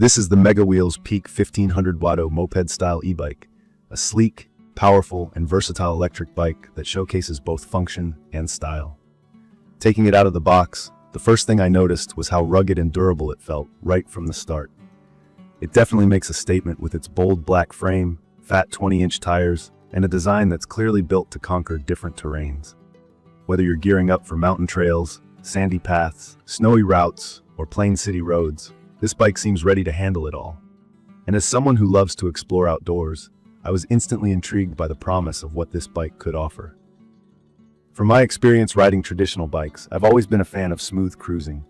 This is the MEGAWHEELS Peak 1500W Moped-Style Ebike, a sleek, powerful, and versatile electric bike that showcases both function and style. Taking it out of the box, the first thing I noticed was how rugged and durable it felt right from the start. It definitely makes a statement with its bold black frame, fat 20-inch tires, and a design that's clearly built to conquer different terrains. Whether you're gearing up for mountain trails, sandy paths, snowy routes, or plain city roads, this bike seems ready to handle it all. And as someone who loves to explore outdoors, I was instantly intrigued by the promise of what this bike could offer. From my experience riding traditional bikes, I've always been a fan of smooth cruising,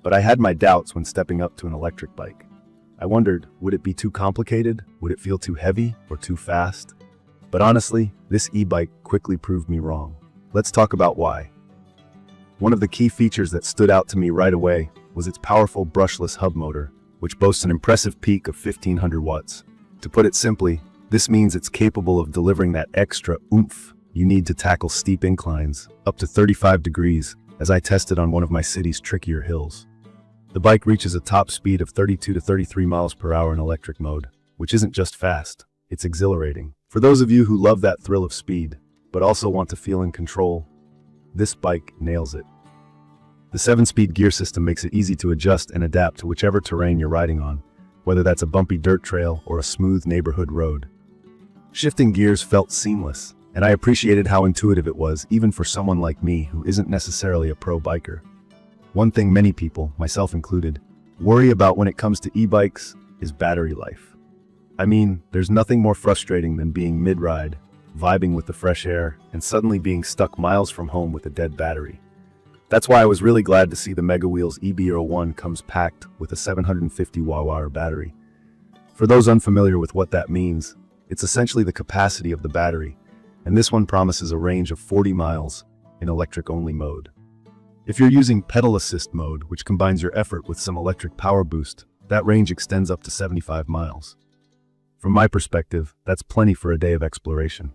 but I had my doubts when stepping up to an electric bike. I wondered, would it be too complicated? Would it feel too heavy or too fast? But honestly, this e-bike quickly proved me wrong. Let's talk about why. One of the key features that stood out to me right away was its powerful brushless hub motor, which boasts an impressive peak of 1500 watts. To put it simply, this means it's capable of delivering that extra oomph you need to tackle steep inclines, up to 35 degrees, as I tested on one of my city's trickier hills. The bike reaches a top speed of 32 to 33 miles per hour in electric mode, which isn't just fast, it's exhilarating. For those of you who love that thrill of speed, but also want to feel in control, this bike nails it. The 7-speed gear system makes it easy to adjust and adapt to whichever terrain you're riding on, whether that's a bumpy dirt trail or a smooth neighborhood road. Shifting gears felt seamless, and I appreciated how intuitive it was even for someone like me who isn't necessarily a pro biker. One thing many people, myself included, worry about when it comes to e-bikes is battery life. I mean, there's nothing more frustrating than being mid-ride, vibing with the fresh air, and suddenly being stuck miles from home with a dead battery. That's why I was really glad to see the MEGAWHEELS EB01 comes packed with a 750 watt-hour battery. For those unfamiliar with what that means, it's essentially the capacity of the battery, and this one promises a range of 40 miles in electric-only mode. If you're using pedal assist mode, which combines your effort with some electric power boost, that range extends up to 75 miles. From my perspective, that's plenty for a day of exploration.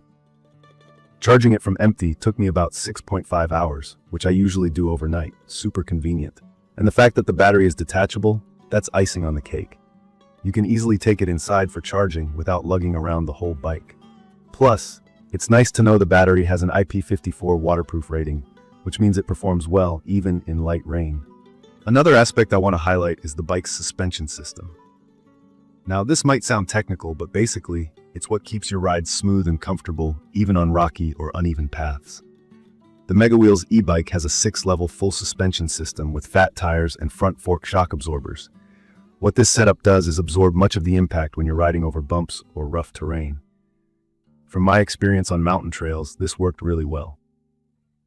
Charging it from empty took me about 6.5 hours, which I usually do overnight, super convenient. And the fact that the battery is detachable, that's icing on the cake. You can easily take it inside for charging without lugging around the whole bike. Plus, it's nice to know the battery has an IP54 waterproof rating, which means it performs well even in light rain. Another aspect I want to highlight is the bike's suspension system. Now, this might sound technical, but basically, it's what keeps your ride smooth and comfortable, even on rocky or uneven paths. The MEGAWHEELS e-bike has a 6-level full suspension system with fat tires and front fork shock absorbers. What this setup does is absorb much of the impact when you're riding over bumps or rough terrain. From my experience on mountain trails, this worked really well.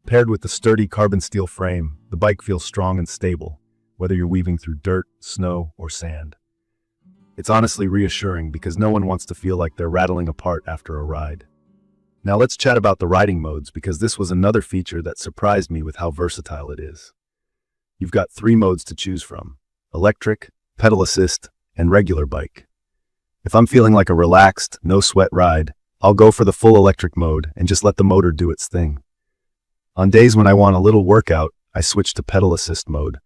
Paired with the sturdy carbon steel frame, the bike feels strong and stable, whether you're weaving through dirt, snow, or sand. It's honestly reassuring because no one wants to feel like they're rattling apart after a ride. Now let's chat about the riding modes, because this was another feature that surprised me with how versatile it is. You've got 3 modes to choose from: electric, pedal assist, and regular bike. If I'm feeling like a relaxed, no-sweat ride, I'll go for the full electric mode and just let the motor do its thing. On days when I want a little workout, I switch to pedal assist mode,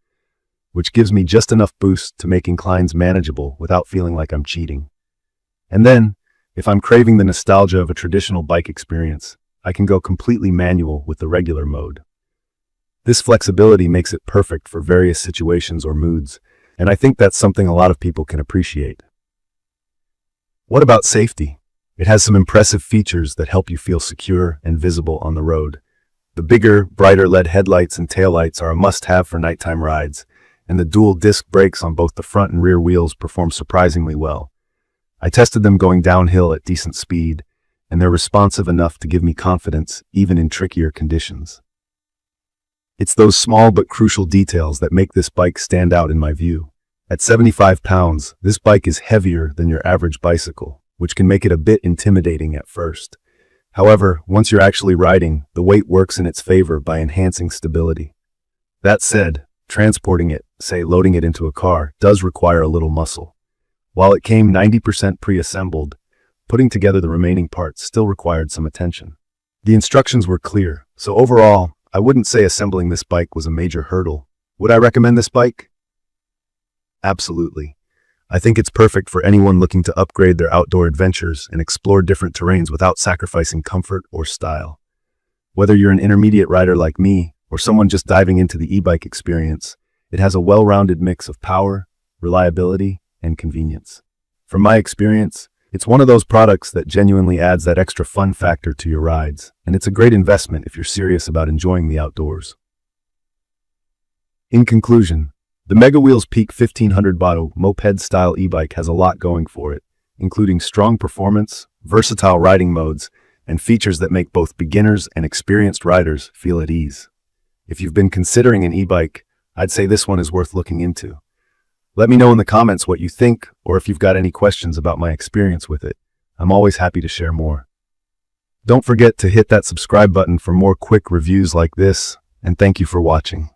which gives me just enough boost to make inclines manageable without feeling like I'm cheating. And then, if I'm craving the nostalgia of a traditional bike experience, I can go completely manual with the regular mode. This flexibility makes it perfect for various situations or moods, and I think that's something a lot of people can appreciate. What about safety? It has some impressive features that help you feel secure and visible on the road. The bigger, brighter LED headlights and taillights are a must-have for nighttime rides, and the dual disc brakes on both the front and rear wheels perform surprisingly well. I tested them going downhill at decent speed, and they're responsive enough to give me confidence even in trickier conditions. It's those small but crucial details that make this bike stand out in my view. At 75 pounds, this bike is heavier than your average bicycle, which can make it a bit intimidating at first. However, once you're actually riding, the weight works in its favor by enhancing stability. That said, transporting it, say loading it into a car, does require a little muscle. While it came 90% pre-assembled, putting together the remaining parts still required some attention. The instructions were clear, so overall, I wouldn't say assembling this bike was a major hurdle. Would I recommend this bike? Absolutely. I think it's perfect for anyone looking to upgrade their outdoor adventures and explore different terrains without sacrificing comfort or style. Whether you're an intermediate rider like me or someone just diving into the e-bike experience, it has a well-rounded mix of power, reliability, and convenience. From my experience, it's one of those products that genuinely adds that extra fun factor to your rides, and it's a great investment if you're serious about enjoying the outdoors. In conclusion, the MEGAWHEELS Peak 1500W Moped-Style Ebike has a lot going for it, including strong performance, versatile riding modes, and features that make both beginners and experienced riders feel at ease. If you've been considering an e-bike, I'd say this one is worth looking into. Let me know in the comments what you think, or if you've got any questions about my experience with it. I'm always happy to share more. Don't forget to hit that subscribe button for more quick reviews like this, and thank you for watching.